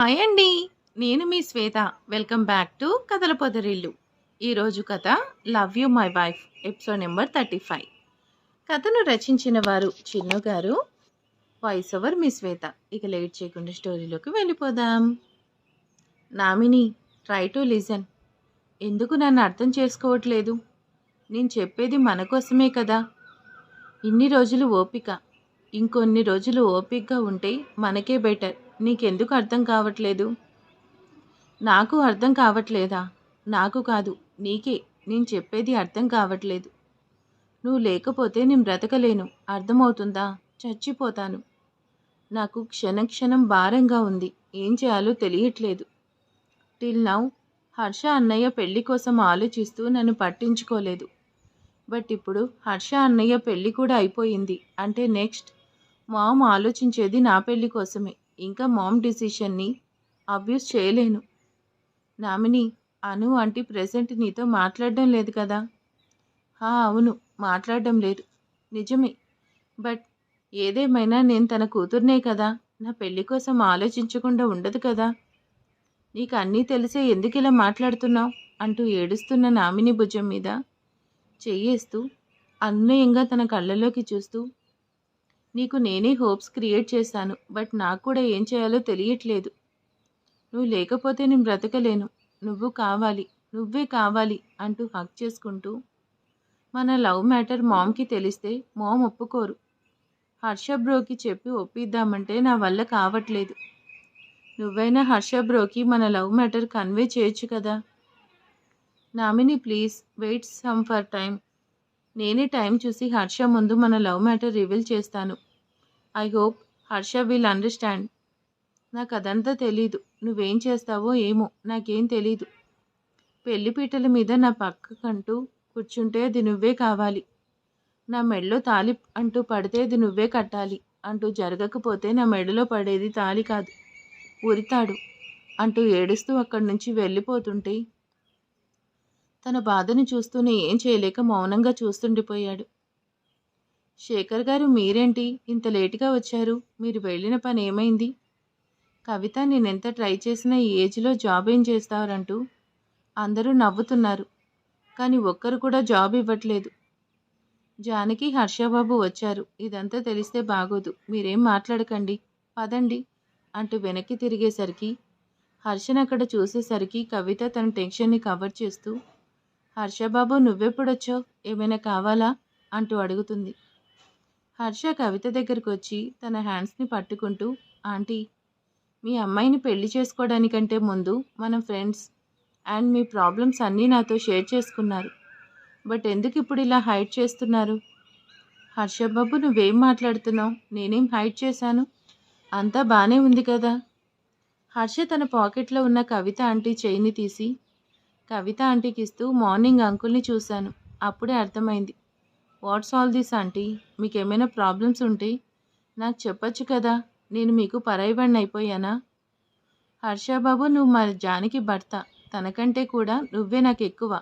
Hi అండి. నేను మీ శ్వేత. Welcome back to కథల పొదరిల్లు. ఈరోజు కథ 'love you my wife' episode number 35. కథను రచించిన వారు చిన్ను గారు. వాయిస్ ఓవర్ మీ శ్వేత. ఇక లేట్ చేయకుండా స్టోరీలోకి వెళ్ళిపోదాం. Nominee, try to listen. ఎందుకు నన్ను అర్థం చేసుకోవట్లేదు? నేను చెప్పేది మన కోసమే కదా. ఇన్ని రోజులు ఓపిక, ఇంకొన్ని రోజులు ఓపికగా ఉంటే మనకే బెటర్. నీకెందుకు అర్థం కావట్లేదు? నాకు అర్థం కావట్లేదా? నాకు కాదు, నీకే నేను చెప్పేది అర్థం కావట్లేదు. నువ్వు లేకపోతే నేను బ్రతకలేను. అర్థమవుతుందా? చచ్చిపోతాను. నాకు క్షణక్షణం భారంగా ఉంది. ఏం చేయాలో తెలియట్లేదు. టిల్ నౌ హర్ష అన్నయ్య పెళ్లి కోసం ఆలోచిస్తూ నన్ను పట్టించుకోలేదు. బట్ ఇప్పుడు హర్ష అన్నయ్య పెళ్లి కూడా అయిపోయింది అంటే నెక్స్ట్ మామ్ ఆలోచించేది నా పెళ్లి కోసమే. ఇంకా మామ్ డిసిషన్ని అబ్యూస్ చేయలేను. నామిని, అను ఆంటీ ప్రెసెంట్ నీతో మాట్లాడడం లేదు కదా? అవును, మాట్లాడడం లేదు. నిజమే. బట్ ఏదేమైనా నేను తన కూతుర్నే కదా. నా పెళ్లి కోసం ఆలోచించకుండా ఉండదు కదా. నీకు అన్నీ తెలిసే ఎందుకు ఇలా మాట్లాడుతున్నావు అంటూ ఏడుస్తున్న నామిని భుజం మీద చెయ్యేస్తూ అన్వయంగా తన కళ్ళలోకి చూస్తూ, నీకు నేనే హోప్స్ క్రియేట్ చేశాను. బట్ నాకు కూడా ఏం చేయాలో తెలియట్లేదు. నువ్వు లేకపోతే నేను బ్రతకలేను. నువ్వు కావాలి, నువ్వే కావాలి అంటూ హక్ చేసుకుంటూ, మన లవ్ మ్యాటర్ మామ్కి తెలిస్తే మామ్ ఒప్పుకోరు. హర్ష బ్రోకి చెప్పి ఒప్పిద్దామంటే నా వల్ల కావట్లేదు. నువ్వైనా హర్ష బ్రోకి మన లవ్ మ్యాటర్ కన్వే చేయొచ్చు కదా. నామిని please wait some for time. నేనే టైం చూసి హర్ష ముందు మన లవ్ మ్యాటర్ రివీల్ చేస్తాను. I hope Harsha will understand. నాకు అదంతా తెలీదు. నువ్వేం చేస్తావో ఏమో నాకేం తెలీదు. పెళ్లిపీటల మీద నా పక్కకంటూ కూర్చుంటే అది నువ్వే కావాలి. నా మెడలో తాళి అంటూ పడితే అది నువ్వే కట్టాలి. అంటూ జరగకపోతే నా మెడలో పడేది తాళి కాదు, ఉరితాడు అంటూ ఏడుస్తూ అక్కడి నుంచి వెళ్ళిపోతుంటే తన బాధను చూస్తూనే ఏం చేయలేక మౌనంగా చూస్తుండిపోయాడు. శేఖర్ గారు, మీరేంటి ఇంత లేటుగా వచ్చారు? మీరు వెళ్ళిన పని ఏమైంది? కవిత, నేనెంత ట్రై చేసినా ఈ ఏజ్లో జాబ్ ఏం చేస్తారంటూ అందరూ నవ్వుతున్నారు. కానీ ఒక్కరు కూడా జాబ్ ఇవ్వట్లేదు. జానకి, హర్షబాబు వచ్చారు. ఇదంతా తెలిస్తే బాగోదు. మీరేం మాట్లాడకండి, పదండి అంటూ వెనక్కి తిరిగేసరికి హర్షను అక్కడ చూసేసరికి కవిత తన టెన్షన్ని కవర్ చేస్తూ, హర్షబాబు నువ్వెప్పుడొచ్చావు? ఏమైనా కావాలా అంటూ అడుగుతుంది. హర్ష కవిత దగ్గరకు వచ్చి తన హ్యాండ్స్ని పట్టుకుంటూ, ఆంటీ, మీ అమ్మాయిని పెళ్లి చేసుకోవడానికంటే ముందు మనం ఫ్రెండ్స్ అండ్ మీ ప్రాబ్లమ్స్ అన్నీ నాతో షేర్ చేసుకున్నారు. బట్ ఎందుకు ఇప్పుడు ఇలా హైడ్ చేస్తున్నారు? హర్షబాబు, నువ్వేం మాట్లాడుతున్నావు? నేనేం హైడ్ చేశాను? అంతా బాగానే ఉంది కదా. హర్ష తన పాకెట్లో ఉన్న కవిత ఆంటీ చెయ్యిని తీసి కవిత ఆంటీకి ఇస్తూ, మార్నింగ్ అంకుల్ని చూశాను, అప్పుడే అర్థమైంది. What's all this aunty? మీకేమైనా ప్రాబ్లమ్స్ ఉంటే నాకు చెప్పొచ్చు కదా. నేను మీకు పరాయివాడిని అయిపోయానా? హర్షబాబు, నువ్వు మా జానికి భర్త. తనకంటే కూడా నువ్వే నాకు ఎక్కువ.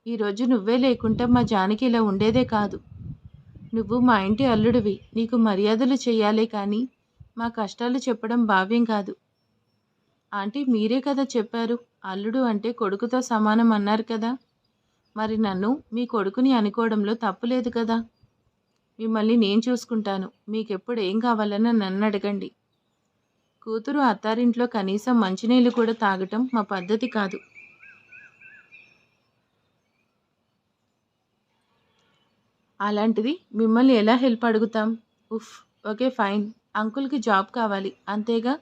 ఈరోజు నువ్వే లేకుంటే మా జానికి ఇలా ఉండేదే కాదు. నువ్వు మా ఇంటి అల్లుడివి. నీకు మర్యాదలు చెయ్యాలే కానీ మా కష్టాలు చెప్పడం భావ్యం కాదు. ఆంటీ, మీరే కదా చెప్పారు అల్లుడు అంటే కొడుకుతో సమానం అన్నారు కదా. మరి నన్ను మీ కొడుకుని అనుకోవడంలో తప్పులేదు కదా. మిమ్మల్ని నేను చూసుకుంటాను. మీకెప్పుడు ఏం కావాలన్నా నన్ను అడగండి. కూతురు అత్తారింట్లో కనీసం మంచినీళ్ళు కూడా తాగటం మా పద్ధతి కాదు. అలాంటిది మిమ్మల్ని ఎలా హెల్ప్ అడుగుతాం? ఉఫ్, ఓకే ఫైన్. అంకుల్కి జాబ్ కావాలి అంతేగా.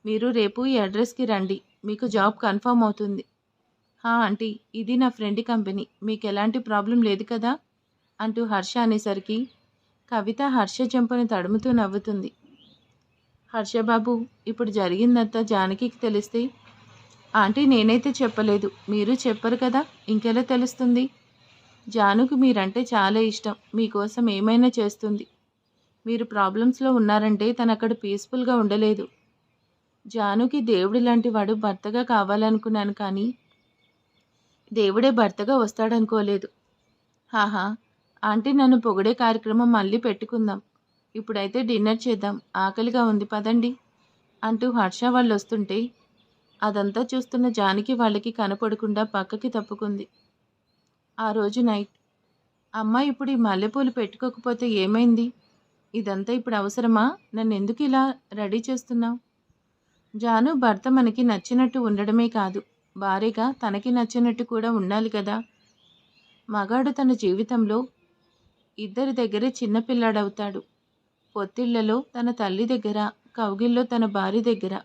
మీరు రేపు ఈ అడ్రస్కి రండి, మీకు జాబ్ కన్ఫర్మ్ అవుతుంది. ఆంటీ, ఇది నా ఫ్రెండ్ కంపెనీ, మీకు ఎలాంటి ప్రాబ్లం లేదు కదా అంటూ హర్ష అనేసరికి కవిత హర్ష చెంపను తడుముతూ నవ్వుతుంది. హర్షబాబు, ఇప్పుడు జరిగిందంతా జానకికి తెలిస్తే? ఆంటీ, నేనైతే చెప్పలేదు, మీరు చెప్పరు కదా, ఇంకెలా తెలుస్తుంది? జానుకి మీరంటే చాలా ఇష్టం. మీకోసం ఏమైనా చేస్తుంది. మీరు ప్రాబ్లమ్స్లో ఉన్నారంటే తను అక్కడ పీస్ఫుల్గా ఉండలేదు. జానుకి దేవుడి లాంటి వాడు భర్తగా కావాలనుకున్నాను, కానీ దేవుడే భర్తగా వస్తాడనుకోలేదు. హాహా, ఆంటీ, నన్ను పొగిడే కార్యక్రమం మళ్ళీ పెట్టుకుందాం. ఇప్పుడైతే డిన్నర్ చేద్దాం. ఆకలిగా ఉంది, పదండి. అంటూ హర్ష వాళ్ళు వస్తుంటే అదంతా చూస్తున్న జానకి వాళ్ళకి కనపడకుండా పక్కకి తప్పుకుంది. ఆ రోజు నైట్, అమ్మ ఇప్పుడు ఈ మల్లెపూలు పెట్టుకోకపోతే ఏమైంది? ఇదంతా ఇప్పుడు అవసరమా? నన్నెందుకు ఇలా రెడీ చేస్తున్నావు? జాను భర్త మనకి నచ్చినట్టు ఉండడమే కాదు, భార్యగా తనకి నచ్చినట్టు కూడా ఉండాలి కదా. మగాడు తన జీవితంలో ఇద్దరి దగ్గరే చిన్నపిల్లాడవుతాడు. పొత్తిళ్లలో తన తల్లి దగ్గర, కౌగిల్లో తన భార్య దగ్గర.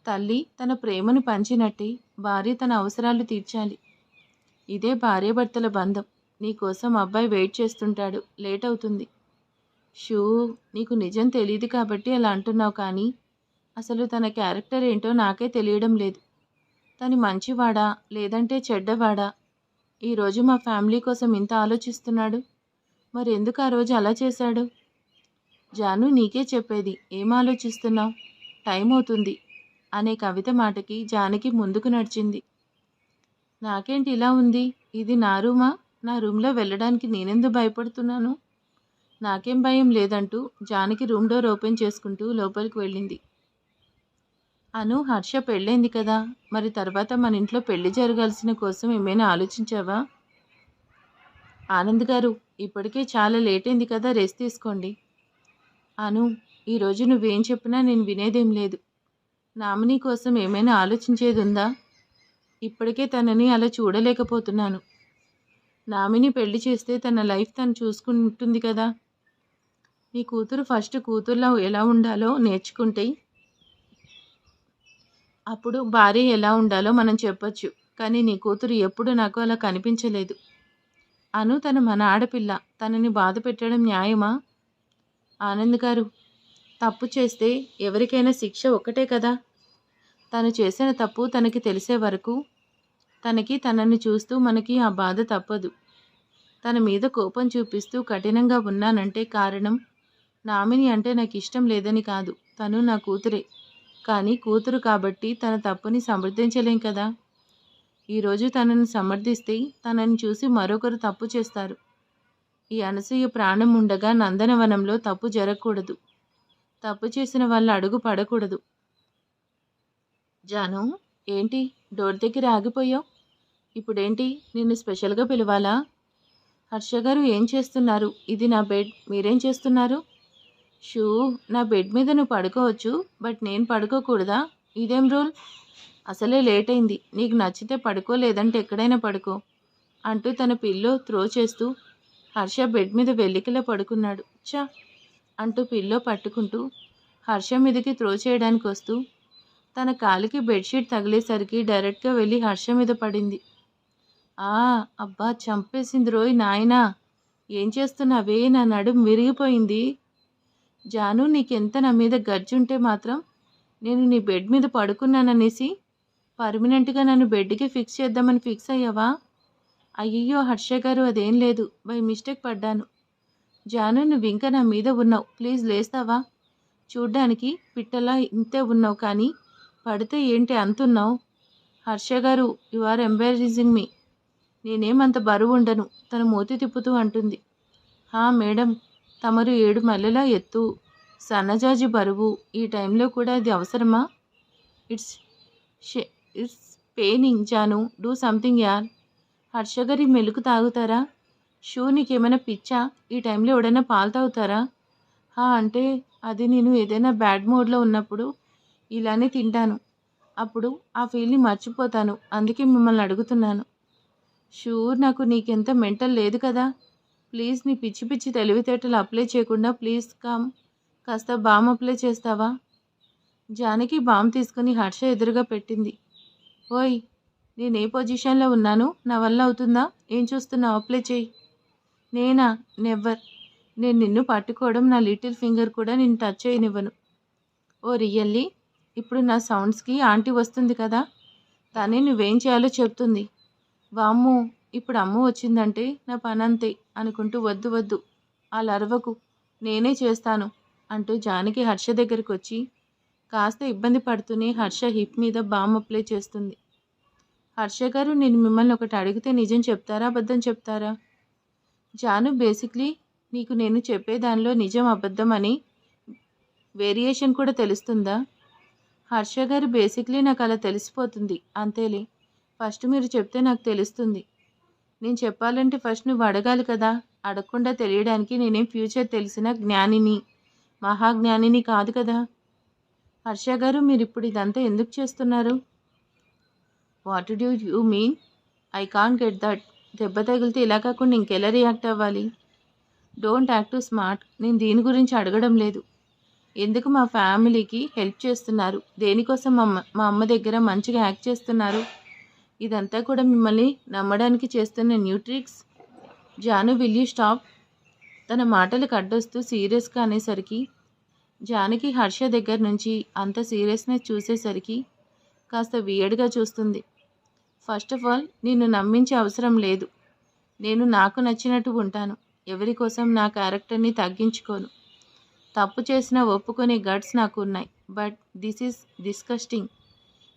తల్లి తన ప్రేమను పంచినట్టే భార్య తన అవసరాలు తీర్చాలి. ఇదే భార్యాభర్తల బంధం. నీకోసం అబ్బాయి వెయిట్ చేస్తుంటాడు, లేట్ అవుతుంది. షూ, నీకు నిజం తెలియదు కాబట్టి అలా అంటున్నావు, కానీ అసలు తన క్యారెక్టర్ ఏంటో నాకే తెలియడం లేదు. తను మంచివాడా లేదంటే చెడ్డవాడా? ఈరోజు మా ఫ్యామిలీ కోసం ఇంత ఆలోచిస్తున్నాడు, మరి ఎందుకు ఆ రోజు అలా చేశాడు? జాను, నీకే చెప్పేది, ఏం ఆలోచిస్తున్నావు? టైం అవుతుంది అనే కవిత మాటకి జానకి ముందుకు నడిచింది. నాకేంటి ఇలా ఉంది? ఇది నా రూమా? నా రూమ్లో వెళ్ళడానికి నేనెందుకు భయపడుతున్నాను? నాకేం భయం లేదంటూ జానకి రూమ్ డోర్ ఓపెన్ చేసుకుంటూ లోపలికి వెళ్ళింది. అను, హర్ష పెళ్ళైంది కదా, మరి తర్వాత మన ఇంట్లో పెళ్లి జరగాల్సిన కోసం ఏమైనా ఆలోచించావా? ఆనంద్ గారు, ఇప్పటికే చాలా లేట్ అయింది కదా, రెస్ట్ తీసుకోండి. అను, ఈరోజు నువ్వేం చెప్పినా నేను వినేదేం లేదు. నామినీ కోసం ఏమైనా ఆలోచించేది ఉందా? ఇప్పటికే తనని అలా చూడలేకపోతున్నాను. నామిని పెళ్లి చేస్తే తన లైఫ్ తను చూసుకుంటుంది కదా. నీ కూతురు ఫస్ట్ కూతుర్లా ఎలా ఉండాలో నేర్చుకుంటే అప్పుడు భార్య ఎలా ఉండాలో మనం చెప్పొచ్చు. కానీ నీ కూతురు ఎప్పుడు నాకు అలా కనిపించలేదు. అను, తను మన ఆడపిల్ల, తనని బాధ పెట్టడం న్యాయమా? ఆనంద్ గారు, తప్పు చేస్తే ఎవరికైనా శిక్ష ఒక్కటే కదా. తను చేసిన తప్పు తనకి తెలిసే వరకు తనని చూస్తూ మనకి ఆ బాధ తప్పదు. తన మీద కోపం చూపిస్తూ కఠినంగా ఉన్నానంటే కారణం నామిని అంటే నాకు ఇష్టం లేదని కాదు, తను నా కూతురే. కానీ కూతురు కాబట్టి తన తప్పుని సమర్థించలేం కదా. ఈరోజు తనని సమర్థిస్తే తనని చూసి మరొకరు తప్పు చేస్తారు. ఈ అనసూయ ప్రాణం ఉండగా నందనవనంలో తప్పు జరగకూడదు. తప్పు చేసిన వాళ్ళు అడుగు పడకూడదు. జాను, ఏంటి డోర్ దగ్గర ఆగిపోయావు? ఇప్పుడేంటి, నిన్ను స్పెషల్గా పిలవాలా? హర్ష గారు, ఏం చేస్తున్నారు? ఇది నా బెడ్, మీరేం చేస్తున్నారు? షూ, నా బెడ్ మీద నువ్వు పడుకోవచ్చు, బట్ నేను పడుకోకూడదా? ఇదేం రూల్? అసలే లేట్ అయింది, నీకు నచ్చితే పడుకో, లేదంటే ఎక్కడైనా పడుకో అంటూ తన పిల్లో త్రో చేస్తూ హర్ష బెడ్ మీద వెల్లికిలా పడుకున్నాడు. చా అంటూ పిల్లో పట్టుకుంటూ హర్ష మీదకి త్రో చేయడానికి వస్తూ తన కాలికి బెడ్షీట్ తగిలేసరికి డైరెక్ట్గా వెళ్ళి హర్ష మీద పడింది. అబ్బా, చంపేసింది రోయ్ నాయనా. ఏం చేస్తున్నావే? నా నడుం విరిగిపోయింది. జాను, నీకెంత నా మీద గర్జుంటే మాత్రం నేను నీ బెడ్ మీద పడుకున్నాననేసి పర్మనెంట్గా నన్ను బెడ్కి ఫిక్స్ చేద్దామని ఫిక్స్ అయ్యావా? అయ్యయ్యో హర్ష గారు, అదేం లేదు, బై మిస్టేక్ పడ్డాను. జాను, నువ్వు ఇంకా నా మీద ఉన్నావు, ప్లీజ్ లేస్తావా? చూడ్డానికి పిట్టలా ఇంతే ఉన్నావు, కానీ పడితే ఏంటి అంతున్నావు? హర్ష గారు, యు ఆర్ ఎంబారసింగ్ మీ. నేనేమంత బరువు ఉండను, తను మూతి తిప్పుతూ అంటుంది. మేడం, తమరు 7 మల్లెల ఎత్తు, సన్నజాజి బరువు, ఈ టైంలో కూడా ఇది అవసరమా? It's it's paining. Janu, do something యార్. హర్ష గారి మెలుకు తాగుతారా? షూ, నీకేమైనా పిచ్చా? ఈ టైంలో ఎవడైనా పాలు తాగుతారా? అంటే అది నేను ఏదైనా బ్యాడ్ మూడ్లో ఉన్నప్పుడు ఇలానే తింటాను, అప్పుడు ఆ ఫీల్ని మర్చిపోతాను, అందుకే మిమ్మల్ని అడుగుతున్నాను. షూర్, నాకు నీకెంత మెంటల్ లేదు కదా. ప్లీజ్, నీ పిచ్చి పిచ్చి తెలివితేటలు అప్లై చేయకుండా ప్లీజ్ కమ్, కాస్త బామ్ అప్లై చేస్తావా? జానకి బామ్ తీసుకుని హర్ష ఎదురుగా పెట్టింది. ఓయ్, నేను ఏ పొజిషన్లో ఉన్నాను? నా వల్ల అవుతుందా? ఏం చూస్తున్నావు? అప్లై చేయి. నేనా? నెవ్వర్. నేను నిన్ను పట్టుకోవడం, నా లిటిల్ ఫింగర్ కూడా నిన్ను టచ్ చేయనివ్వను. ఓ రియల్లీ? ఇప్పుడు నా సౌండ్స్కి ఆంటీ వస్తుంది కదా, తనే నువ్వేం చేయాలో చెప్తుంది. వామ్మో, ఇప్పుడు అమ్మ వచ్చిందంటే నా పనంతే అనుకుంటూ వద్దు వద్దు అలా అరవకు, నేనే చేస్తాను అంటూ జానకి హర్ష దగ్గరికి వచ్చి కాస్త ఇబ్బంది పడుతూనే హర్ష హిప్ మీద బామ్ అప్లై చేస్తుంది. హర్ష గారు, నేను మిమ్మల్ని ఒకటి అడిగితే నిజం చెప్తారా, అబద్ధం చెప్తారా? జాను, బేసిక్లీ నీకు నేను చెప్పేదానిలో నిజం అబద్ధం అని వేరియేషన్ కూడా తెలుస్తుందా? హర్ష గారు బేసిక్లీ నాకు అలా తెలిసిపోతుంది అంతేలే. ఫస్ట్ మీరు చెప్తే నాకు తెలుస్తుంది. నేను చెప్పాలంటే ఫస్ట్ నువ్వు అడగాలి కదా. అడగకుండా తెలియడానికి నేనేం ఫ్యూచర్ తెలిసిన జ్ఞానిని, మహాజ్ఞానిని కాదు కదా. హర్ష గారు మీరు ఇప్పుడు ఇదంతా ఎందుకు చేస్తున్నారు? What do you mean? I can't get that. దెబ్బ తగిలితే ఇలా కాకుండా ఇంకెలా రియాక్ట్ అవ్వాలి? Don't act to smart. నేను దీని గురించి అడగడం లేదు. ఎందుకు మా ఫ్యామిలీకి హెల్ప్ చేస్తున్నారు? దేనికోసం మా అమ్మ దగ్గర మంచిగా యాక్ట్ చేస్తున్నారు? ఇదంతా కూడా మిమ్మల్ని నమ్మడానికి చేస్తున్న new tricks. Janu will you stop? తన మాటలకు అడ్డొస్తూ సీరియస్గా అనేసరికి జానకి హర్ష దగ్గర నుంచి అంత సీరియస్నెస్ చూసేసరికి కాస్త వియర్డ్గా చూస్తుంది. ఫస్ట్ ఆఫ్ ఆల్ నిన్ను నమ్మించే అవసరం లేదు. నేను నాకు నచ్చినట్టు ఉంటాను. ఎవరి కోసం నా క్యారెక్టర్ని తగ్గించుకోను. తప్పు చేసినా ఒప్పుకునే గట్స్ నాకు ఉన్నాయి. But this is disgusting.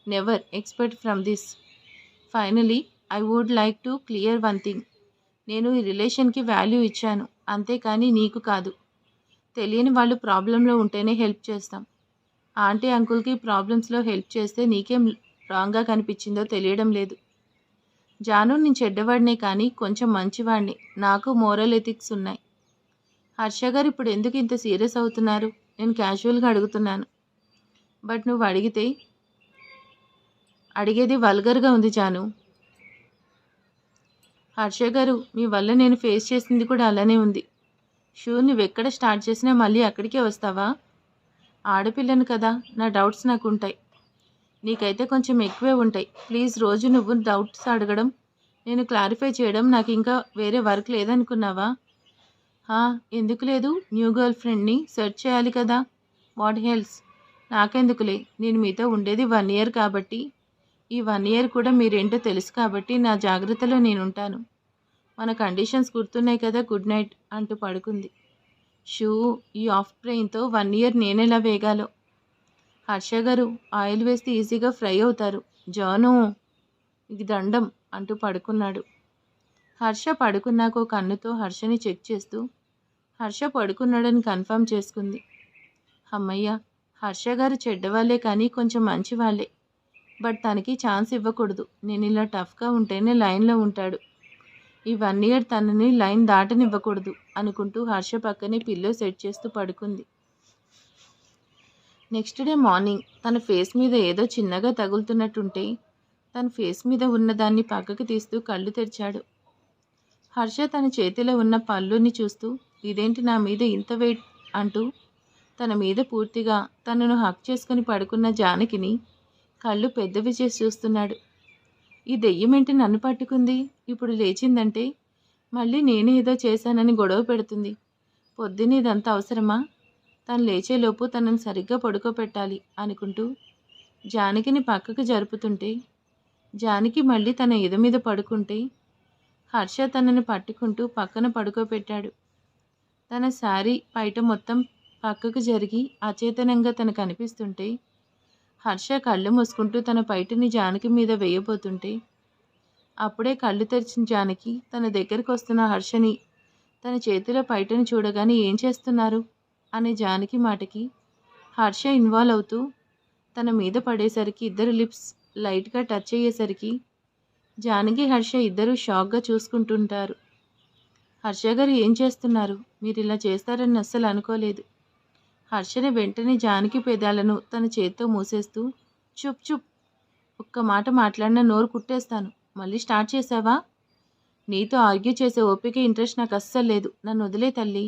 Never expect from this. Finally I would like to clear one thing. నేను ఈ రిలేషన్కి వాల్యూ ఇచ్చాను, అంతేకాని నీకు కాదు. తెలియని వాళ్ళు ప్రాబ్లంలో ఉంటేనే హెల్ప్ చేస్తాం. ఆంటీ అంకుల్కి ప్రాబ్లమ్స్లో హెల్ప్ చేస్తే నీకేం రాంగ్గా కనిపించిందో తెలియడం లేదు. జాను నేను చెడ్డవాడినే కానీ కొంచెం మంచివాడిని. నాకు మోరల్ ఎథిక్స్ ఉన్నాయి. హర్ష గారు ఇప్పుడు ఎందుకు ఇంత సీరియస్ అవుతున్నారు? నేను క్యాజువల్గా అడుగుతున్నాను. బట్ నువ్వు అడిగేది వల్గర్గా ఉంది జాను. హర్ష గారు మీ వల్ల నేను ఫేస్ చేసింది కూడా అలానే ఉంది. నువ్వెక్కడ స్టార్ట్ చేసినా మళ్ళీ అక్కడికే వస్తావా? ఆడపిల్లను కదా, నా డౌట్స్ నాకు ఉంటాయి. నీకైతే కొంచెం ఎక్కువే ఉంటాయి. ప్లీజ్ రోజు నువ్వు డౌట్స్ అడగడం, నేను క్లారిఫై చేయడం నాకు ఇంకా వేరే వర్క్ లేదనుకున్నావా? ఎందుకు లేదు? న్యూ గర్ల్ ఫ్రెండ్ని సెర్చ్ చేయాలి కదా. వాట్ హెల్స్? నాకెందుకులే. నేను మీతో ఉండేది 1 year కాబట్టి, ఈ 1 year కూడా మీరేంటో తెలుసు కాబట్టి నా జాగ్రత్తలో నేనుంటాను. మన కండిషన్స్ గుర్తున్నాయి కదా. గుడ్ నైట్ అంటూ పడుకుంది. ఈ ఆఫ్ బ్రెయిన్తో 1 year నేనెలా వేగాలో. హర్ష గారు ఆయిల్ వేస్తే ఈజీగా ఫ్రై అవుతారు. జాను ఇది దండం అంటూ పడుకున్నాడు. హర్ష పడుకున్నాక కన్నుతో హర్షని చెక్ చేస్తూ హర్ష పడుకున్నాడని కన్ఫర్మ్ చేసుకుంది. అమ్మయ్య, హర్ష గారు చెడ్డవాళ్ళే కానీ కొంచెం మంచివాళ్ళే. బట్ తనకి ఛాన్స్ ఇవ్వకూడదు. నేను ఇలా టఫ్గా ఉంటేనే లైన్లో ఉంటాడు. ఈ 1 year తనని లైన్ దాటనివ్వకూడదు అనుకుంటూ హర్ష పక్కనే పిల్లో సెట్ చేస్తూ పడుకుంది. నెక్స్ట్ డే మార్నింగ్ తన ఫేస్ మీద ఏదో చిన్నగా తగులుతున్నట్టుంటే తన ఫేస్ మీద ఉన్నదాన్ని పక్కకు తీస్తూ కళ్ళు తెరిచాడు. హర్ష తన చేతిలో ఉన్న పళ్ళుని చూస్తూ ఇదేంటి నా మీద ఇంత వెయిట్ అంటూ తన మీద పూర్తిగా తనను హక్ చేసుకుని పడుకున్న జానకిని కళ్ళు పెద్దవి చేసి చూస్తున్నాడు. ఈ దెయ్యమేంటి నన్ను పట్టుకుంది? ఇప్పుడు లేచిందంటే మళ్ళీ నేనే ఏదో చేశానని గొడవ పెడుతుంది. పొద్దున్న ఇదంతా అవసరమా? తను లేచేలోపు తనను సరిగ్గా పడుకోబెట్టాలి అనుకుంటూ జానకిని పక్కకు జరుపుతుంటే జానకి మళ్ళీ తన ఎద మీద పడుకుంటే హర్ష తనని పట్టుకుంటూ పక్కన పడుకోబెట్టాడు. తన శారీ పైట మొత్తం పక్కకు జరిగి అచేతనంగా తనకు అనిపిస్తుంటే హర్ష కళ్ళు మూసుకుంటూ తన పైటని జానకి మీద వేయబోతుంటే అప్పుడే కళ్ళు తెరిచిన జానకి తన దగ్గరికి వస్తున్న హర్షని తన చేతిలో పైటని చూడగానే ఏం చేస్తున్నారు అనే జానకి మాటకి హర్ష ఇన్వాల్వ్ అవుతూ తన మీద పడేసరికి ఇద్దరు లిప్స్ లైట్గా టచ్ అయ్యేసరికి జానకి హర్ష ఇద్దరూ షాక్గా చూసుకుంటుంటారు. హర్ష గారు ఏం చేస్తున్నారు? మీరు ఇలా చేస్తారని అస్సలు అనుకోలేదు. హర్షని వెంటనే జానకి పెదాలను తన చేత్తో మూసేస్తూ చుప్ ఒక్క మాట మాట్లాడినా నోరు కుట్టేస్తాను. మళ్ళీ స్టార్ట్ చేసావా? నీతో ఆర్గ్యూ చేసే ఓపిక ఇంట్రెస్ట్ నాకు అస్సలు లేదు. నన్ను వదిలే తల్లి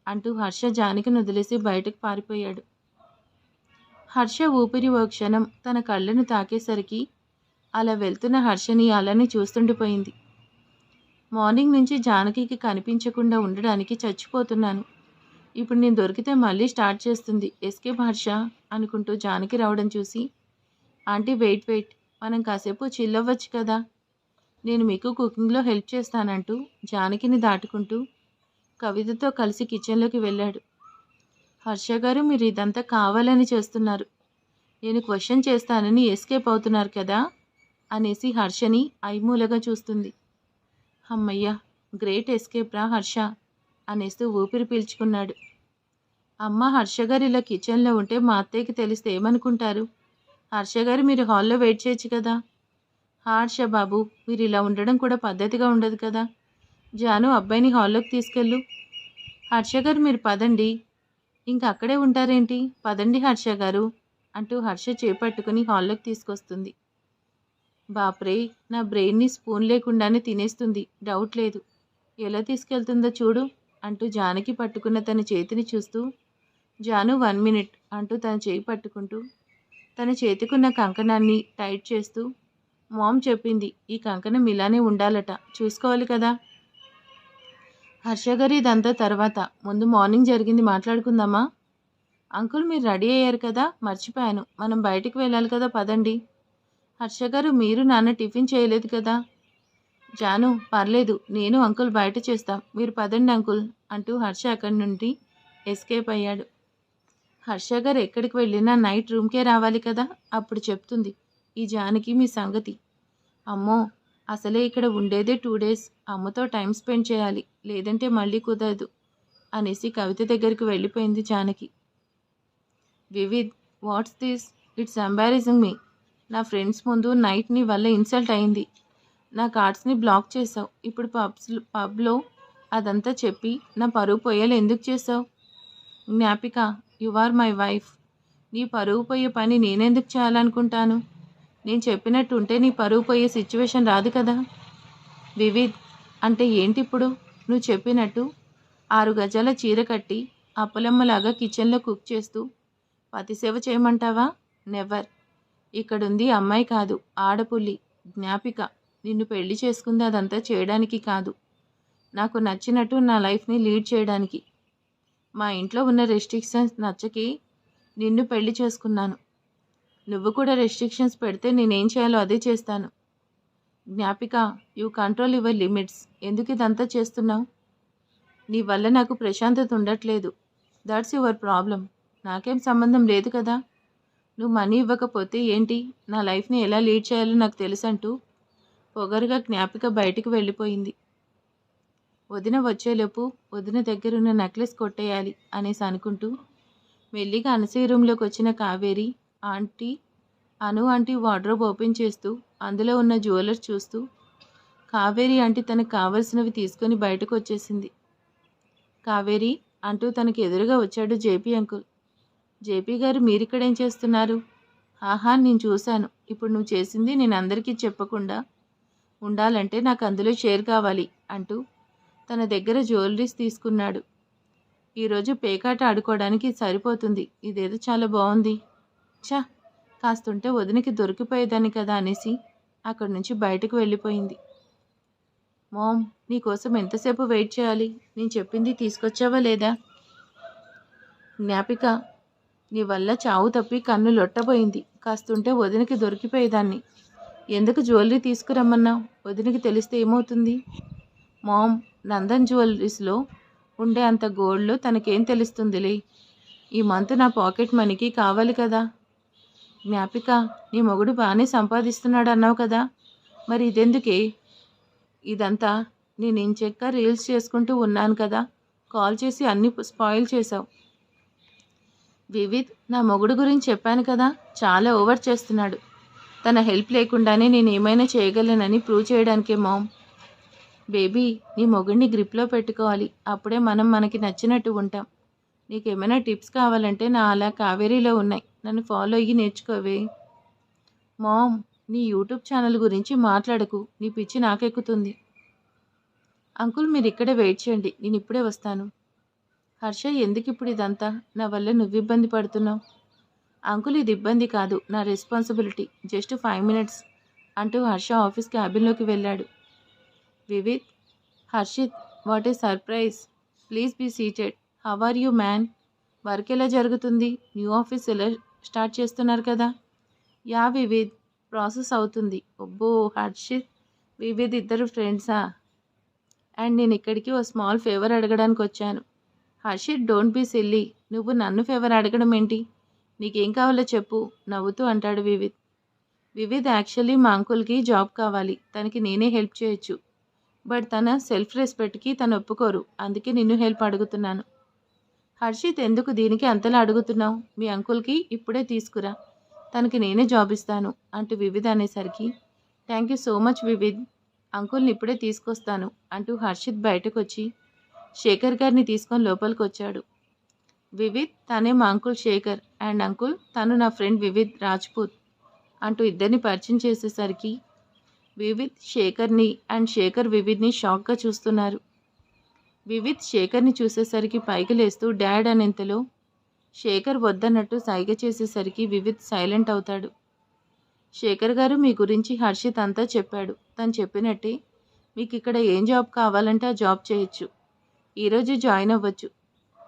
అంటూ హర్ష జానకిని వదిలేసి బయటకు పారిపోయాడు. హర్ష ఊపిరి ఓ క్షణం తన కళ్ళను తాకేసరికి అలా వెళ్తున్న హర్షని అలానే చూస్తుండిపోయింది. మార్నింగ్ నుంచి జానకికి కనిపించకుండా ఉండడానికి చచ్చిపోతున్నాను. ఇప్పుడు నేను దొరికితే మళ్ళీ స్టార్ట్ చేస్తుంది. ఎస్కేప్ హర్ష అనుకుంటూ జానకి రావడం చూసి ఆంటీ వెయిట్ మనం కాసేపు చిల్ అవ్వచ్చు కదా, నేను మీకు కుకింగ్లో హెల్ప్ చేస్తానంటూ జానకిని దాటుకుంటూ కవితతో కలిసి కిచెన్లోకి వెళ్ళాడు. హర్ష గారు మీరు ఇదంతా కావాలని చేస్తున్నారు. నేను క్వశ్చన్ చేస్తానని ఎస్కేప్ అవుతున్నారు కదా అనేసి హర్షని ఐమూలగా చూస్తుంది. అమ్మయ్య, గ్రేట్ ఎస్కేప్ రా హర్ష అనేస్తూ ఊపిరి పీల్చుకున్నాడు. అమ్మ హర్ష గారు ఇలా కిచెన్లో ఉంటే మా అత్తయ్యకి తెలిస్తే ఏమనుకుంటారు? హర్ష గారు మీరు హాల్లో వెయిట్ చేయొచ్చు కదా. హర్ష బాబు, మీరు ఇలా ఉండడం కూడా పద్ధతిగా ఉండదు కదా. జాను, అబ్బాయిని హాల్లోకి తీసుకెళ్ళు. హర్ష గారు మీరు పదండి. ఇంక అక్కడే ఉంటారేంటి, పదండి హర్ష గారు అంటూ హర్ష చేపట్టుకుని హాల్లోకి తీసుకొస్తుంది. బాప్రే, నా బ్రెయిన్ని స్పూన్ లేకుండానే తినేస్తుంది, డౌట్ లేదు. ఎలా తీసుకెళ్తుందో చూడు అంటూ జానకి పట్టుకున్న తన చేతిని చూస్తూ, జాను 1 మినిట్ అంటూ తన చేయి పట్టుకుంటూ తన చేతికున్న కంకణాన్ని టైట్ చేస్తూ, మామ్ చెప్పింది ఈ కంకణం ఇలానే ఉండాలట, చూసుకోవాలి కదా. హర్ష గారు ఇదంతా తర్వాత, ముందు మార్నింగ్ జరిగింది మాట్లాడుకుందామా. అంకుల్ మీరు రెడీ అయ్యారు కదా, మర్చిపోయాను, మనం బయటికి వెళ్ళాలి కదా, పదండి. హర్ష గారు మీరు నాన్న టిఫిన్ చేయలేదు కదా. జాను, పర్లేదు, నేను అంకుల్ బయట చేస్తాం, మీరు పదండి అంకుల్ అంటూ హర్ష అక్కడి నుండి ఎస్కేప్ అయ్యాడు. హర్ష గారు ఎక్కడికి వెళ్ళినా నైట్ రూమ్కే రావాలి కదా, అప్పుడు చెప్తుంది ఈ జానకి మీ సంగతి. అమ్మో, అసలే ఇక్కడ ఉండేదే 2 డేస్, అమ్మతో టైం స్పెండ్ చేయాలి, లేదంటే మళ్ళీ కుదరదు అనేసి కవిత దగ్గరికి వెళ్ళిపోయింది Janaki. Vividh, what's this, it's embarrassing me. నా ఫ్రెండ్స్ ముందు నైట్ నీ వల్ల ఇన్సల్ట్ అయింది. నా కార్డ్స్ని బ్లాక్ చేసావు, ఇప్పుడు పబ్లో అదంతా చెప్పి నా పరువు పోయేలా ఎందుకు చేసావు. జ్ఞాపిక, యు ఆర్ మై వైఫ్. నీ పరువు పోయే పని నేనెందుకు చేయాలనుకుంటాను. నేను చెప్పినట్టు ఉంటే నీ పరువు పోయే సిచ్యువేషన్ రాదు కదా. వివిధ్, అంటే ఏంటి ఇప్పుడు నువ్వు చెప్పినట్టు 6 గజాల చీర కట్టి అప్పలమ్మలాగా కిచెన్లో కుక్ చేస్తూ పతిసేవ చేయమంటావా. నెవర్. ఇక్కడుంది అమ్మాయి కాదు, ఆడపుల్లి. జ్ఞాపిక, నిన్ను పెళ్లి చేసుకుంది అదంతా చేయడానికి కాదు, నాకు నచ్చినట్టు నా లైఫ్ని లీడ్ చేయడానికి. మా ఇంట్లో ఉన్న రెస్ట్రిక్షన్స్ నచ్చకి నిన్ను పెళ్లి చేసుకున్నాను. నువ్వు కూడా రెస్ట్రిక్షన్స్ పెడితే నేనేం చేయాలో అదే చేస్తాను. జ్ఞాపిక, యూ కంట్రోల్ యువర్ లిమిట్స్. ఎందుకు ఇదంతా చేస్తున్నావు. నీ వల్ల నాకు ప్రశాంతత ఉండట్లేదు. దట్స్ యువర్ ప్రాబ్లం, నాకేం సంబంధం లేదు కదా. నువ్వు మనీ ఇవ్వకపోతే ఏంటి, నా లైఫ్ని ఎలా లీడ్ చేయాలో నాకు తెలుసంటూ పొగరుగా జ్ఞాపిక బయటికి వెళ్ళిపోయింది. వదిన వచ్చేలోపు వదిన దగ్గరున్న నెక్లెస్ కొట్టేయాలి అనేసి అనుకుంటూ మెల్లిగా అనసూయ రూమ్లోకి వచ్చిన కావేరి అను ఆంటీ వార్డ్రోబ్ ఓపెన్ చేస్తూ అందులో ఉన్న జ్యువెలర్స్ చూస్తూ కావేరి ఆంటీ తనకు కావలసినవి తీసుకొని బయటకు వచ్చేసింది. కావేరి అంటూ తనకు ఎదురుగా వచ్చాడు జేపీ అంకుల్. జేపీ గారు మీరిక్కడేం చేస్తున్నారు. ఆహా, నేను చూశాను. ఇప్పుడు నువ్వు చేసింది నేను అందరికీ చెప్పకుండా ఉండాలంటే నాకు అందులో షేర్ కావాలి అంటూ తన దగ్గర జ్యువెలరీస్ తీసుకున్నాడు. ఈరోజు పేకాట ఆడుకోవడానికి సరిపోతుంది, ఇదేదో చాలా బాగుంది. ఛా, కాస్తుంటే వదినకి దొరికిపోయేదాన్ని కదా అనేసి అక్కడి నుంచి బయటకు వెళ్ళిపోయింది. మామ్, నీకోసం ఎంతసేపు వెయిట్ చేయాలి, నేను చెప్పింది తీసుకొచ్చావా లేదా. జ్ఞాపిక, నీ వల్ల చావు తప్పి కన్ను లొట్టబోయింది, కాస్తుంటే వదినకి దొరికిపోయేదాన్ని. ఎందుకు జ్యువెలరీ తీసుకురమ్మన్నావు, వదినకి తెలిస్తే ఏమవుతుంది. మామ్, నందన్ జ్యువెలరీస్లో ఉండే అంత గోల్డ్లో తనకేం తెలుస్తుందిలే. ఈ మంత్ నా పాకెట్ మనీకి కావాలి కదా. జ్ఞాపిక, నీ మొగుడు బాగానే సంపాదిస్తున్నాడు అన్నావు కదా, మరి ఇదెందుకే. ఇదంతా నేను ఇంచెక్క రీల్స్ చేసుకుంటూ ఉన్నాను కదా, కాల్ చేసి అన్నీ స్పాయిల్ చేశావు. వివిధ్, నా మొగుడు గురించి చెప్పాను కదా, చాలా ఓవర్ చేస్తున్నాడు. తన హెల్ప్ లేకుండానే నేను ఏమైనా చేయగలనని ప్రూవ్ చేయడానికే మామ్. బేబీ, నీ మొగుడిని గ్రిప్లో పెట్టుకోవాలి, అప్పుడే మనం మనకి నచ్చినట్టు ఉంటాం. నీకేమైనా టిప్స్ కావాలంటే నా అలా కావేరీలో ఉన్నాయి, నన్ను ఫాలో అయ్యి నేర్చుకోవే. మామ్, నీ యూట్యూబ్ ఛానల్ గురించి మాట్లాడకు, నీ పిచ్చి నాకెక్కుతుంది. అంకుల్ మీరు ఇక్కడే వెయిట్ చేయండి, నేను ఇప్పుడే వస్తాను. హర్ష, ఎందుకు ఇప్పుడు ఇదంతా, నా వల్ల నువ్వు ఇబ్బంది పడుతున్నావు. అంకుల్, ఇది ఇబ్బంది కాదు, నా రెస్పాన్సిబిలిటీ, జస్ట్ 5 మినిట్స్ అంటూ హర్ష ఆఫీస్ క్యాబిన్లోకి వెళ్ళాడు. Vividh, Harshit, what a surprise, please be seated. How are you man. Work ఎలా జరుగుతుంది, న్యూ ఆఫీస్ ఎలా స్టార్ట్ చేస్తున్నారు కదా. యా వివిధ్, ప్రాసెస్ అవుతుంది. ఒబ్బో హర్షిత్, వివిధ్ ఇద్దరు ఫ్రెండ్సా. అండ్ నేను ఇక్కడికి ఓ స్మాల్ ఫేవర్ అడగడానికి వచ్చాను. హర్షిత్, డోంట్ బీ సిల్లీ, నువ్వు నన్ను ఫేవర్ అడగడం ఏంటి, నీకేం కావాలో చెప్పు నవ్వుతూ అంటాడు వివిధ్. వివిధ్, యాక్చువల్లీ మా అంకుల్కి జాబ్ కావాలి, తనకి నేనే హెల్ప్ చేయొచ్చు, బట్ తన సెల్ఫ్ రెస్పెక్ట్కి తను ఒప్పుకోరు, అందుకే నిన్ను హెల్ప్ అడుగుతున్నాను. హర్షిత్, ఎందుకు దీనికి అంతలా అడుగుతున్నావు, మీ అంకుల్కి ఇప్పుడే తీసుకురా, తనకి నేనే జాబ్ ఇస్తాను అంటూ వివిధ్ అనేసరికి, thank you so much Vividh, అంకుల్ని ఇప్పుడే తీసుకొస్తాను అంటూ హర్షిత్ బయటకు వచ్చి శేఖర్ గారిని తీసుకొని లోపలికి వచ్చాడు. వివిధ్, తనే మా అంకుల్ శేఖర్, అండ్ అంకుల్ తను నా ఫ్రెండ్ వివిధ్ రాజ్పూత్ అంటూ ఇద్దరిని పరిచయం చేసేసరికి వివిధ్ శేఖర్ని అండ్ శేఖర్ వివిధ్ని షాక్గా చూస్తున్నారు. వివిధ్ శేఖర్ని చూసేసరికి పైకి లేస్తూ డాడ్ అనేంతలో శేఖర్ వద్దన్నట్టు సైగ చేసేసరికి వివిధ్ సైలెంట్ అవుతాడు. శేఖర్ గారు మీ గురించి హర్షిత్ అంతా చెప్పాడు. తను చెప్పినట్టే మీకు ఇక్కడ ఏం జాబ్ కావాలంటే ఆ జాబ్ చేయొచ్చు. ఈరోజు జాయిన్ అవ్వచ్చు.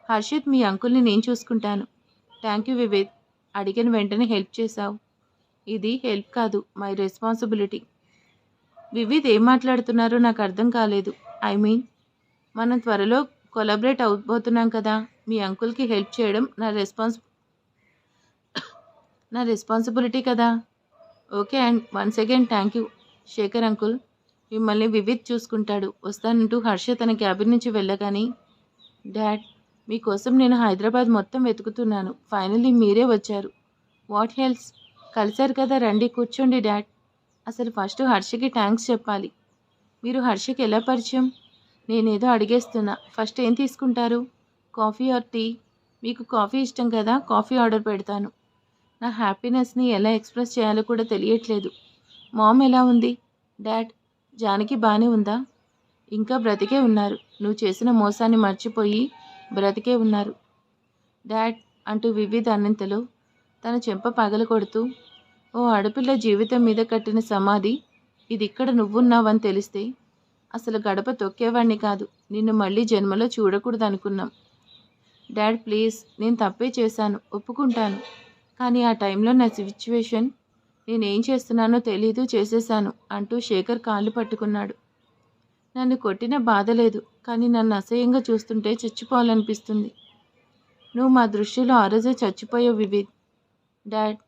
హర్షిత్, మీ అంకుల్ని నేను చూసుకుంటాను. థ్యాంక్ యూ వివిధ్, అడిగిన వెంటనే హెల్ప్ చేశావు. ఇది హెల్ప్ కాదు, మై రెస్పాన్సిబిలిటీ. వివిధ్ ఏం మాట్లాడుతున్నారో నాకు అర్థం కాలేదు. ఐ మీన్, మనం త్వరలో కొలాబరేట్ అవబోతున్నాం కదా. మీ అంకుల్కి హెల్ప్ చేయడం నా రెస్పాన్సిబిలిటీ కదా. Okay, and once again thank you Shekhar uncle. మిమ్మల్ని వివిధ్ చూసుకుంటాడు. వస్తానంటూ హర్ష తన క్యాబిన్ నుంచి వెళ్ళగానే, డాడ్, మీకోసం నేను హైదరాబాద్ మొత్తం వెతుకుతున్నాను. ఫైనల్లీ మీరే వచ్చారు. వాట్ హెల్స్? కలిశారు కదా, రండి కూర్చోండి డాడ్. అసలు ఫస్ట్ హర్షకి థ్యాంక్స్ చెప్పాలి. మీరు హర్షకి ఎలా పరిచయం? నేనేదో అడిగేస్తున్నా. ఫస్ట్ ఏం తీసుకుంటారు? Coffee or tea? మీకు కాఫీ ఇష్టం కదా, కాఫీ ఆర్డర్ పెడతాను. నా హ్యాపీనెస్ని ఎలా ఎక్స్ప్రెస్ చేయాలో కూడా తెలియట్లేదు. మామ్ ఎలా ఉంది? డాడ్, జానకి బాగానే ఉందా? ఇంకా బ్రతికే ఉన్నారు. నువ్వు చేసిన మోసాన్ని మర్చిపోయి బ్రతికే ఉన్నారు డాడ్ అంటూ వివిధ అన్నంతలో తన చెంప పగల కొడుతూ, ఓ ఆడపిల్ల జీవితం మీద కట్టిన సమాధి ఇది. ఇక్కడ నువ్వున్నావని తెలిస్తే అసలు గడప తొక్కేవాడిని కాదు. నిన్ను మళ్ళీ జన్మలో చూడకూడదు అనుకున్నాం. డాడ్ ప్లీజ్, నేను తప్పే చేశాను, ఒప్పుకుంటాను. కానీ ఆ టైంలో నా సిచ్యువేషన్, నేనేం చేస్తున్నానో తెలీదు, చేసేశాను అంటూ శేఖర్ కాళ్ళు పట్టుకున్నాడు. నన్ను కొట్టిన బాధ లేదు, కానీ నన్ను అసహ్యంగా చూస్తుంటే చచ్చిపోవాలనిపిస్తుంది. నువ్వు మా దృష్టిలో ఆ రోజే చచ్చిపోయావు వివిధ్. డాడ్,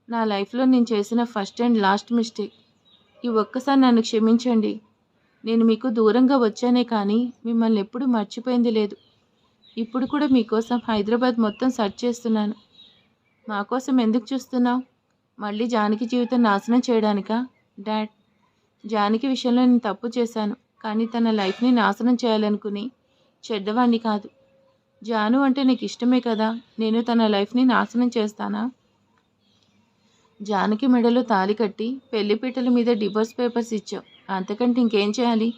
నా లైఫ్లో నేను చేసిన ఫస్ట్ అండ్ లాస్ట్ మిస్టేక్. ఈ ఒక్కసారి నన్ను క్షమించండి. నేను మీకు దూరంగా వచ్చానే కానీ మిమ్మల్ని ఎప్పుడూ మర్చిపోయింది లేదు. ఇప్పుడు కూడా మీకోసం హైదరాబాద్ మొత్తం సెర్చ్ చేస్తున్నాను. మా కోసం ఎందుకు చూస్తున్నావు? మళ్ళీ జానకి జీవితం నాశనం చేయడానికా? డాడ్, జానకి విషయంలో నేను తప్పు చేశాను, కానీ తన లైఫ్ని నాశనం చేయాలనుకుని చెడ్డవాణ్ణి కాదు. జాను అంటే నీకు ఇష్టమే కదా, నేను తన లైఫ్ని నాశనం చేస్తానా? జానకి మెడలో తాళి కట్టి పెళ్లిపీటల మీద డివోర్స్ పేపర్స్ ఇచ్చావు. అంతకంటే ఇంకేం చేయాలి?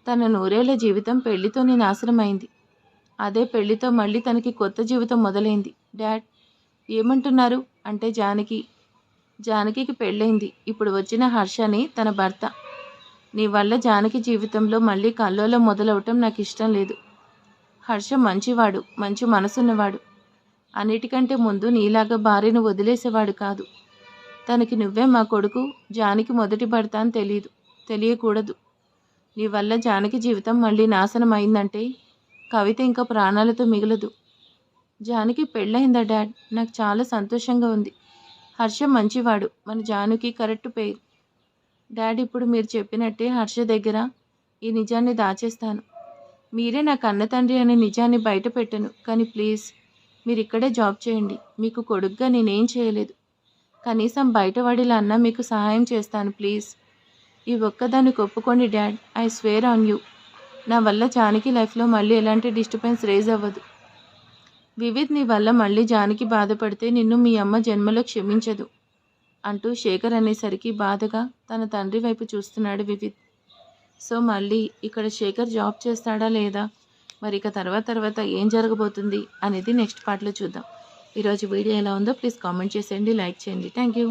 తన నూరేళ్ల జీవితం పెళ్లితోనే నాశనమైంది. అదే పెళ్లితో మళ్ళీ తనకి కొత్త జీవితం మొదలైంది. డాడ్, ఏమంటున్నారు? అంటే జానకికి పెళ్ళైంది. ఇప్పుడు వచ్చిన హర్షని తన భర్త. నీ వల్ల జానకి జీవితంలో మళ్ళీ కల్లోలం మొదలవటం నాకు ఇష్టం లేదు. హర్ష మంచివాడు, మంచి మనసున్నవాడు. అన్నిటికంటే ముందు నీలాగా భార్యను వదిలేసేవాడు కాదు. తనకి నువ్వే మా కొడుకు, జానకి మొదటి భర్త అని తెలియకూడదు. నీ వల్ల జానకి జీవితం మళ్ళీ నాశనం అయిందంటే కవిత ఇంకా ప్రాణాలతో మిగలదు. జానకి పెళ్ళయిందా డాడ్? నాకు చాలా సంతోషంగా ఉంది. హర్ష మంచివాడు, మన జానుకి కరెక్ట్ పేరు. డాడ్, ఇప్పుడు మీరు చెప్పినట్టే హర్ష దగ్గర ఈ నిజాన్ని దాచేస్తాను. మీరే నా కన్న తండ్రి అనే నిజాన్ని బయట పెట్టను. కానీ ప్లీజ్, మీరు ఇక్కడే జాబ్ చేయండి. మీకు కొడుగ్గా నేనేం చేయలేదు. కనీసం బయటవాడిలా అన్నా మీకు సహాయం చేస్తాను ప్లీజ్. ఈ ఒక్కదానికి ఒప్పుకోండి dad. I swear on you. నా వల్ల జానకి లైఫ్లో మళ్ళీ ఎలాంటి డిస్టర్బెన్స్ రేజ్ అవ్వదు. వివిధ్, నీ వల్ల మళ్ళీ జానకి బాధపడితే నిన్ను మీ అమ్మ జన్మలో క్షమించదు అంటూ శేఖర్ అనేసరికి బాధగా తన తండ్రి వైపు చూస్తున్నాడు వివిధ్. సో మళ్ళీ ఇక్కడ శేఖర్ జాబ్ చేస్తాడా లేదా, మరి ఇక తర్వాత ఏం జరగబోతుంది అనేది నెక్స్ట్ పార్ట్లో చూద్దాం. ఈరోజు వీడియో ఎలా ఉందో ప్లీజ్ కామెంట్ చేసేయండి, లైక్ చేయండి. Thank you.